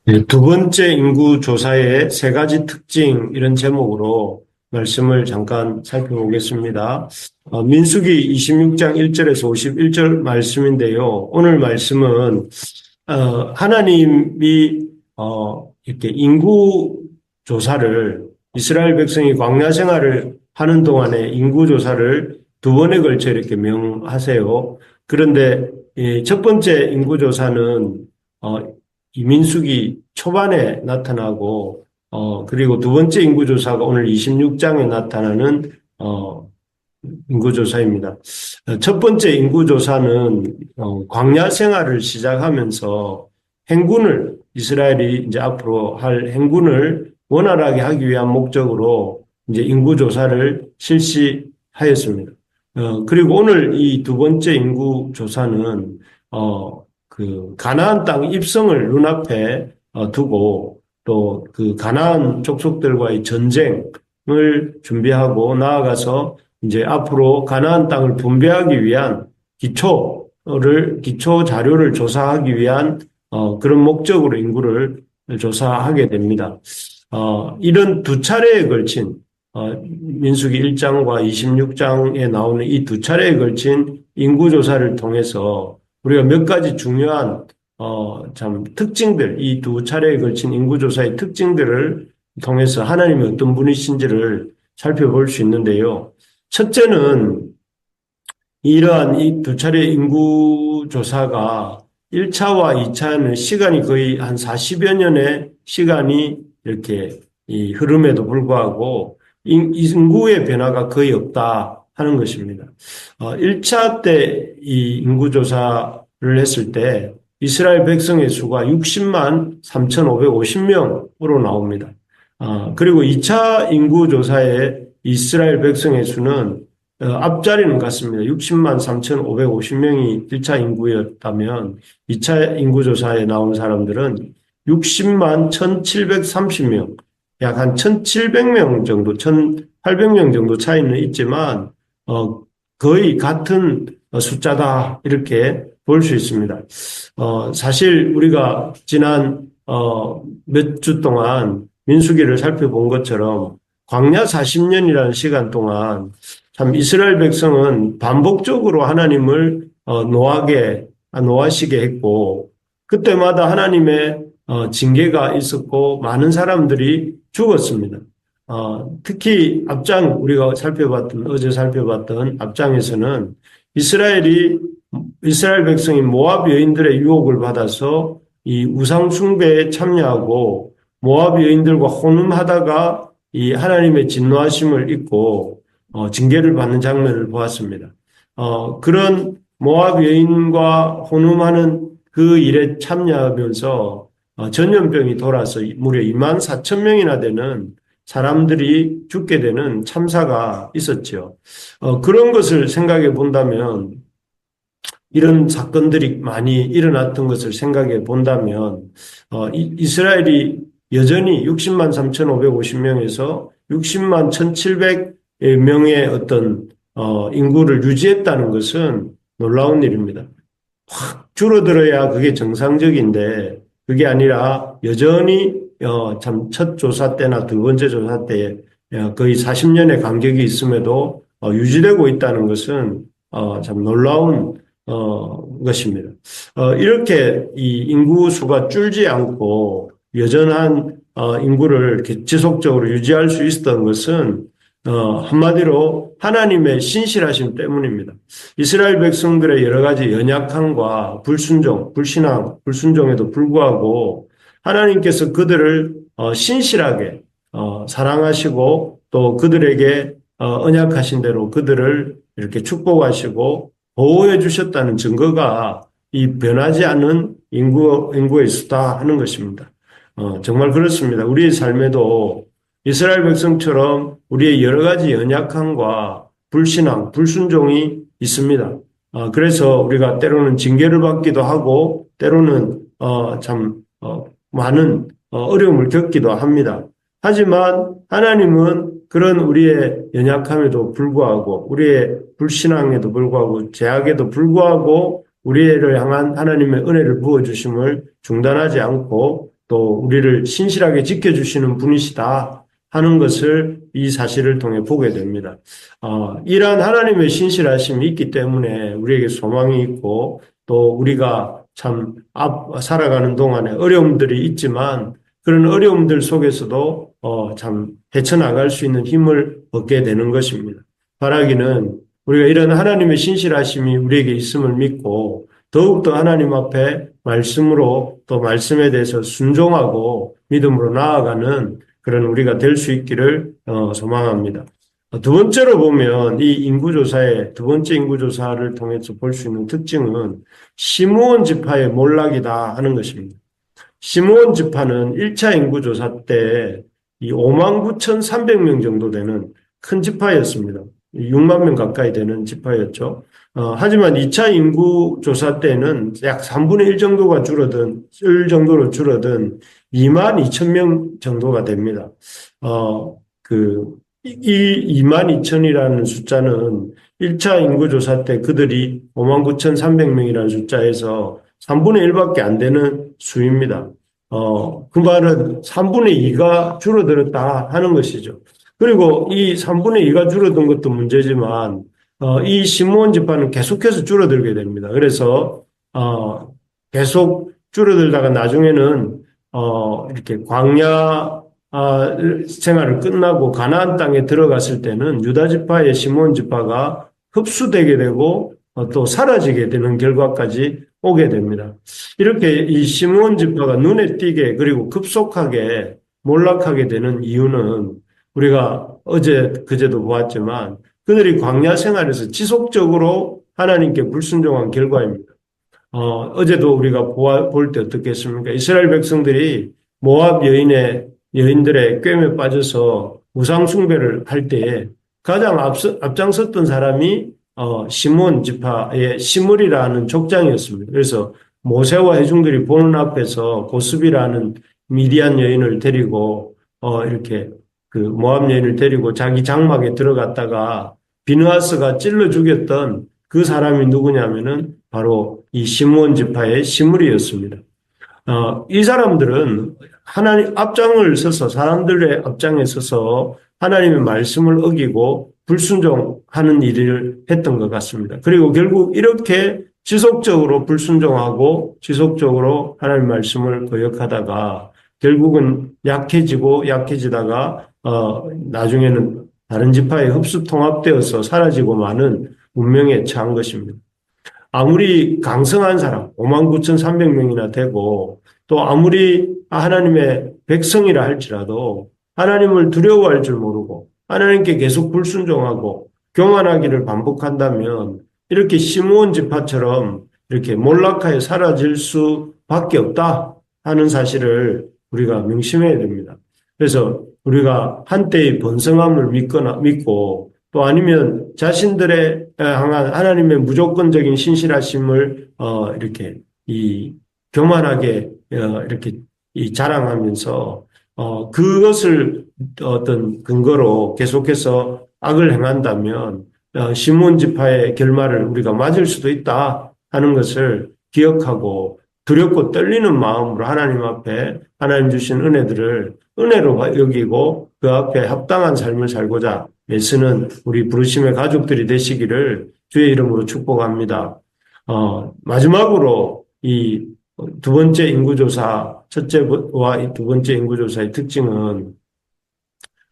네, 두 번째 인구 조사의 세 가지 특징 이런 제목으로 말씀을 잠깐 살펴보겠습니다. 민수기 26장 1절에서 51절 말씀인데요. 오늘 말씀은 하나님이 이렇게 인구 조사를 이스라엘 백성이 광야 생활을 하는 동안에 인구 조사를 두 번에 걸쳐 이렇게 명하세요. 그런데 첫 번째 인구 조사는 이 민수기 초반에 나타나고, 그리고 두 번째 인구조사가 오늘 26장에 나타나는, 인구조사입니다. 첫 번째 인구조사는, 광야 생활을 시작하면서 행군을, 이스라엘이 이제 앞으로 할 행군을 원활하게 하기 위한 목적으로 이제 인구조사를 실시하였습니다. 그리고 오늘 이 두 번째 인구조사는, 가나안 땅 입성을 눈앞에 두고 또 그 가나안 족속들과의 전쟁을 준비하고 나아가서 이제 앞으로 가나안 땅을 분배하기 위한 기초 자료를 조사하기 위한 그런 목적으로 인구를 조사하게 됩니다. 이런 두 차례에 걸친 민수기 1장과 26장에 나오는 이 두 차례에 걸친 인구조사를 통해서 우리가 몇 가지 중요한 참 특징들, 이 두 차례에 걸친 인구조사의 특징들을 통해서 하나님이 어떤 분이신지를 살펴볼 수 있는데요. 첫째는 이러한 이 두 차례 인구조사가 1차와 2차는 시간이 거의 한 40여 년의 시간이 이렇게 이 흐름에도 불구하고 인구의 변화가 거의 없다 하는 것입니다. 1차 때 이 인구조사를 했을 때 이스라엘 백성의 수가 60만 3,550명으로 나옵니다. 그리고 2차 인구조사에 이스라엘 백성의 수는 앞자리는 같습니다. 60만 3,550명이 1차 인구였다면 2차 인구조사에 나온 사람들은 60만 1,730명, 약 한 1,700명 정도, 1,800명 정도 차이는 있지만 거의 같은 숫자다 이렇게 볼 수 있습니다. 사실 우리가 지난 몇 주 동안 민수기를 살펴본 것처럼 광야 40년이라는 시간 동안 참 이스라엘 백성은 반복적으로 하나님을 노하시게 했고 그때마다 하나님의 징계가 있었고 많은 사람들이 죽었습니다. 특히 우리가 어제 살펴봤던 앞장에서는 이스라엘 백성이 모압 여인들의 유혹을 받아서 이 우상 숭배에 참여하고 모압 여인들과 혼음하다가 이 하나님의 진노하심을 잊고 징계를 받는 장면을 보았습니다. 그런 모압 여인과 혼음하는 그 일에 참여하면서 전염병이 돌아서 무려 2만 4천 명이나 되는 사람들이 죽게 되는 참사가 있었죠. 그런 것을 생각해 본다면 이런 사건들이 많이 일어났던 것을 생각해 본다면 이스라엘이 여전히 60만 3,550명에서 60만 1,700명의 어떤 인구를 유지했다는 것은 놀라운 일입니다. 확 줄어들어야 그게 정상적인데 그게 아니라 여전히 참 첫 조사 때나 두 번째 조사 때 거의 40년의 간격이 있음에도 유지되고 있다는 것은 참 놀라운 것입니다. 이렇게 이 인구 수가 줄지 않고 여전한 인구를 이렇게 지속적으로 유지할 수 있었던 것은 한마디로 하나님의 신실하심 때문입니다. 이스라엘 백성들의 여러 가지 연약함과 불신앙, 불순종에도 불구하고 하나님께서 그들을 신실하게 사랑하시고 또 그들에게 언약하신 대로 그들을 이렇게 축복하시고 보호해 주셨다는 증거가 이 변하지 않는 인구의 수다 하는 것입니다. 정말 그렇습니다. 우리의 삶에도 이스라엘 백성처럼 우리의 여러 가지 연약함과 불신앙, 불순종이 있습니다. 그래서 우리가 때로는 징계를 받기도 하고 때로는 많은 어려움을 겪기도 합니다. 하지만 하나님은 그런 우리의 연약함에도 불구하고 우리의 불신앙에도 불구하고 제약에도 불구하고 우리를 향한 하나님의 은혜를 부어주심을 중단하지 않고 또 우리를 신실하게 지켜주시는 분이시다 하는 것을 이 사실을 통해 보게 됩니다. 이러한 하나님의 신실하심이 있기 때문에 우리에게 소망이 있고 또 우리가 참 살아가는 동안에 어려움들이 있지만 그런 어려움들 속에서도 참 헤쳐나갈 수 있는 힘을 얻게 되는 것입니다. 바라기는 우리가 이런 하나님의 신실하심이 우리에게 있음을 믿고 더욱더 하나님 앞에 말씀으로 또 말씀에 대해서 순종하고 믿음으로 나아가는 그런 우리가 될 수 있기를 소망합니다. 두 번째로 보면 이 인구조사의 두 번째 인구조사를 통해서 볼 수 있는 특징은 시므온 지파의 몰락이다 하는 것입니다. 시므온 지파는 1차 인구조사 때 이 59,300명 정도 되는 큰 지파였습니다. 6만 명 가까이 되는 지파였죠. 하지만 2차 인구조사 때는 약 3분의 1 정도가 줄어든, 1 정도로 줄어든 2만 2천 명 정도가 됩니다. 이 2만 2천이라는 숫자는 1차 인구조사 때 그들이 59,300명이라는 숫자에서 3분의 1밖에 안 되는 수입니다. 그 말은 3분의 2가 줄어들었다 하는 것이죠. 그리고 이 3분의 2가 줄어든 것도 문제지만, 이 시므온 지파는 계속해서 줄어들게 됩니다. 그래서, 계속 줄어들다가 나중에는, 이렇게 광야, 생활을 끝나고 가나안 땅에 들어갔을 때는 유다 지파의 시므온 지파가 흡수되게 되고, 또 사라지게 되는 결과까지 오게 됩니다. 이렇게 이 시므온 지파가 눈에 띄게 그리고 급속하게 몰락하게 되는 이유는 우리가 그제도 보았지만 그들이 광야 생활에서 지속적으로 하나님께 불순종한 결과입니다. 어제도 우리가 볼 때 어떻게 했습니까? 이스라엘 백성들이 모압 여인들의 꿰매 빠져서 우상 숭배를 할 때에 가장 앞장섰던 사람이 시므온 지파의 시므리라는 족장이었습니다. 그래서 모세와 회중들이 보는 앞에서 고스비라는 미디안 여인을 데리고 이렇게 그 모압 여인을 데리고 자기 장막에 들어갔다가 비느하스가 찔러 죽였던 그 사람이 누구냐면은 바로 이 시므온 지파의 시므리였습니다. 이 사람들은 하나님 앞장을 서서 사람들의 앞장에 서서 하나님의 말씀을 어기고 불순종하는 일을 했던 것 같습니다. 그리고 결국 이렇게 지속적으로 불순종하고 지속적으로 하나님의 말씀을 거역하다가 결국은 약해지다가 나중에는 다른 지파에 흡수 통합되어서 사라지고 마는 운명에 처한 것입니다. 아무리 강성한 사람, 59,300명이나 되고 또 아무리 하나님의 백성이라 할지라도 하나님을 두려워할 줄 모르고 하나님께 계속 불순종하고 교만하기를 반복한다면 이렇게 시므온 지파처럼 이렇게 몰락하여 사라질 수밖에 없다 하는 사실을 우리가 명심해야 됩니다. 그래서 우리가 한때의 번성함을 믿고 또 아니면 자신들의 향한 하나님의 무조건적인 신실하심을 이렇게 교만하게 이렇게 자랑하면서 그것을 어떤 근거로 계속해서 악을 행한다면 시므온 지파의 결말을 우리가 맞을 수도 있다 하는 것을 기억하고 두렵고 떨리는 마음으로 하나님 앞에 하나님 주신 은혜들을 은혜로 여기고 그 앞에 합당한 삶을 살고자 애쓰는 우리 부르심의 가족들이 되시기를 주의 이름으로 축복합니다. 마지막으로 이 두 번째 인구조사, 첫째와 이 두 번째 인구조사의 특징은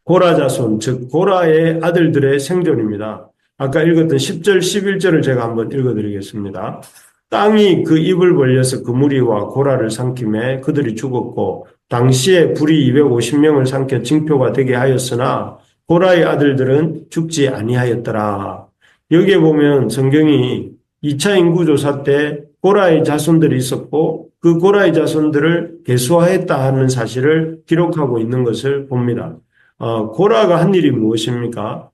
고라 자손, 즉 고라의 아들들의 생존입니다. 아까 읽었던 10절, 11절을 제가 한번 읽어드리겠습니다. 땅이 그 입을 벌려서 그 무리와 고라를 삼킴에 그들이 죽었고 당시에 불이 250명을 삼켜 징표가 되게 하였으나 고라의 아들들은 죽지 아니하였더라. 여기에 보면 성경이 2차 인구조사 때 고라의 자손들이 있었고 그 고라의 자손들을 계수하였다 하는 사실을 기록하고 있는 것을 봅니다. 고라가 한 일이 무엇입니까?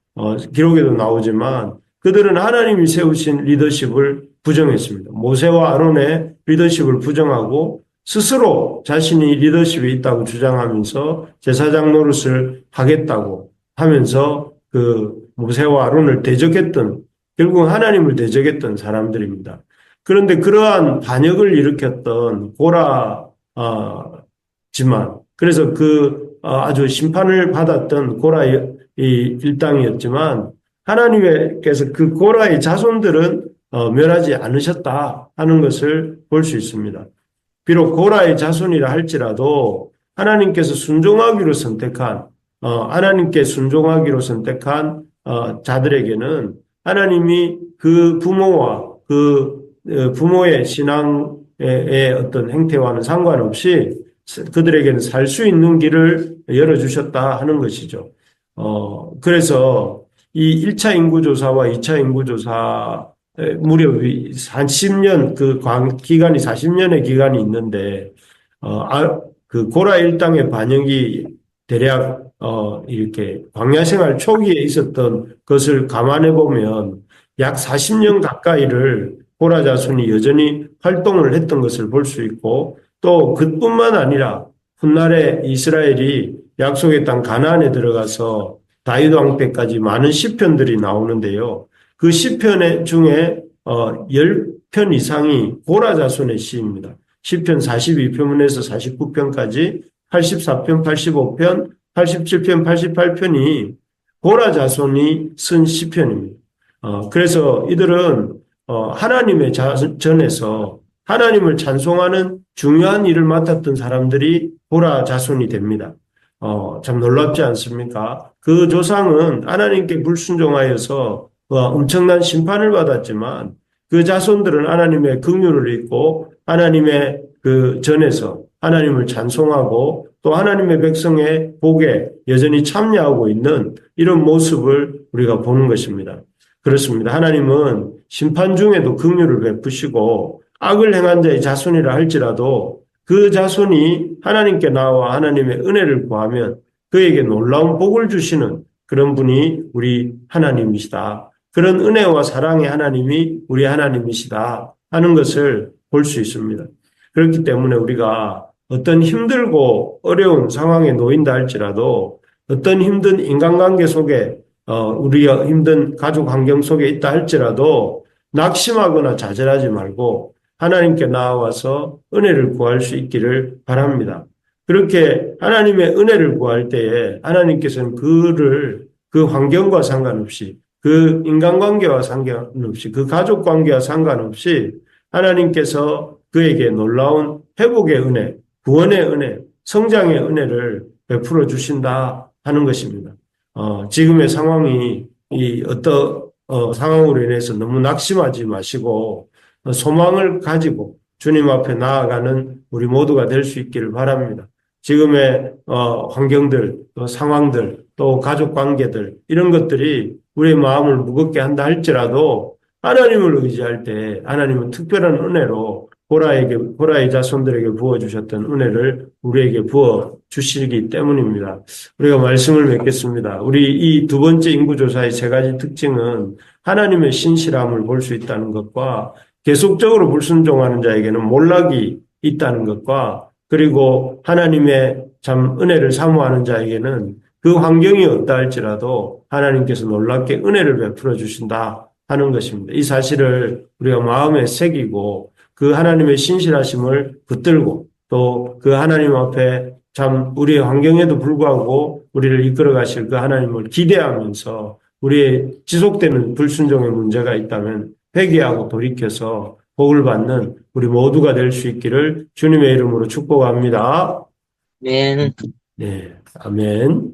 기록에도 나오지만 그들은 하나님이 세우신 리더십을 부정했습니다. 모세와 아론의 리더십을 부정하고 스스로 자신이 리더십이 있다고 주장하면서 제사장 노릇을 하겠다고 하면서 그 모세와 아론을 대적했던 결국 하나님을 대적했던 사람들입니다. 그런데 그러한 반역을 일으켰던 고라 그래서 아주 심판을 받았던 고라의 이 일당이었지만 하나님께서 그 고라의 자손들은 멸하지 않으셨다 하는 것을 볼 수 있습니다. 비록 고라의 자손이라 할지라도 하나님께서 순종하기로 선택한 하나님께 순종하기로 선택한 자들에게는 하나님이 그 부모와 부모의 신앙의 어떤 행태와는 상관없이 그들에게는 살 수 있는 길을 열어주셨다 하는 것이죠. 그래서 이 1차 인구조사와 2차 인구조사 무렵이 한 10년, 기간이 40년의 기간이 있는데, 그 고라 일당의 반역이 대략, 이렇게 광야 생활 초기에 있었던 것을 감안해 보면 약 40년 가까이를 고라 자손이 여전히 활동을 했던 것을 볼 수 있고, 또 그뿐만 아니라 훗날에 이스라엘이 약속의 땅 가나안에 들어가서 다윗 왕 때까지 많은 시편들이 나오는데요. 그 시편 중에 10편 이상이 고라 자손의 시입니다. 시편 42편에서 49편까지 84편, 85편, 87편, 88편이 고라 자손이 쓴 시편입니다. 그래서 이들은 하나님의 전에서 하나님을 찬송하는 중요한 일을 맡았던 사람들이 고라 자손이 됩니다. 참 놀랍지 않습니까? 그 조상은 하나님께 불순종하여서 엄청난 심판을 받았지만 그 자손들은 하나님의 긍휼을 입고 하나님의 그 전에서 하나님을 찬송하고 또 하나님의 백성의 복에 여전히 참여하고 있는 이런 모습을 우리가 보는 것입니다. 그렇습니다. 하나님은 심판 중에도 긍휼을 베푸시고 악을 행한 자의 자손이라 할지라도 그 자손이 하나님께 나와 하나님의 은혜를 구하면 그에게 놀라운 복을 주시는 그런 분이 우리 하나님이시다. 그런 은혜와 사랑의 하나님이 우리 하나님이시다 하는 것을 볼 수 있습니다. 그렇기 때문에 우리가 어떤 힘들고 어려운 상황에 놓인다 할지라도 어떤 힘든 인간관계 속에 우리가 힘든 가족 환경 속에 있다 할지라도 낙심하거나 좌절하지 말고 하나님께 나와서 은혜를 구할 수 있기를 바랍니다. 그렇게 하나님의 은혜를 구할 때에 하나님께서는 그 환경과 상관없이 그 인간관계와 상관없이 그 가족관계와 상관없이 하나님께서 그에게 놀라운 회복의 은혜, 구원의 은혜, 성장의 은혜를 베풀어 주신다 하는 것입니다. 지금의 상황이 어떤 상황으로 인해서 너무 낙심하지 마시고 소망을 가지고 주님 앞에 나아가는 우리 모두가 될 수 있기를 바랍니다. 지금의 환경들, 또 상황들, 또 가족 관계들 이런 것들이 우리의 마음을 무겁게 한다 할지라도 하나님을 의지할 때 하나님은 특별한 은혜로 고라의 자손들에게 부어주셨던 은혜를 우리에게 부어 주시기 때문입니다. 우리가 말씀을 맺겠습니다. 우리 이 두 번째 인구조사의 세 가지 특징은 하나님의 신실함을 볼 수 있다는 것과 계속적으로 불순종하는 자에게는 몰락이 있다는 것과 그리고 하나님의 참 은혜를 사모하는 자에게는 그 환경이 어떠 할지라도 하나님께서 놀랍게 은혜를 베풀어 주신다 하는 것입니다. 이 사실을 우리가 마음에 새기고 그 하나님의 신실하심을 붙들고 또 그 하나님 앞에 참 우리의 환경에도 불구하고 우리를 이끌어 가실 그 하나님을 기대하면서 우리의 지속되는 불순종의 문제가 있다면 회개하고 돌이켜서 복을 받는 우리 모두가 될 수 있기를 주님의 이름으로 축복합니다. 아멘. 네, 아멘.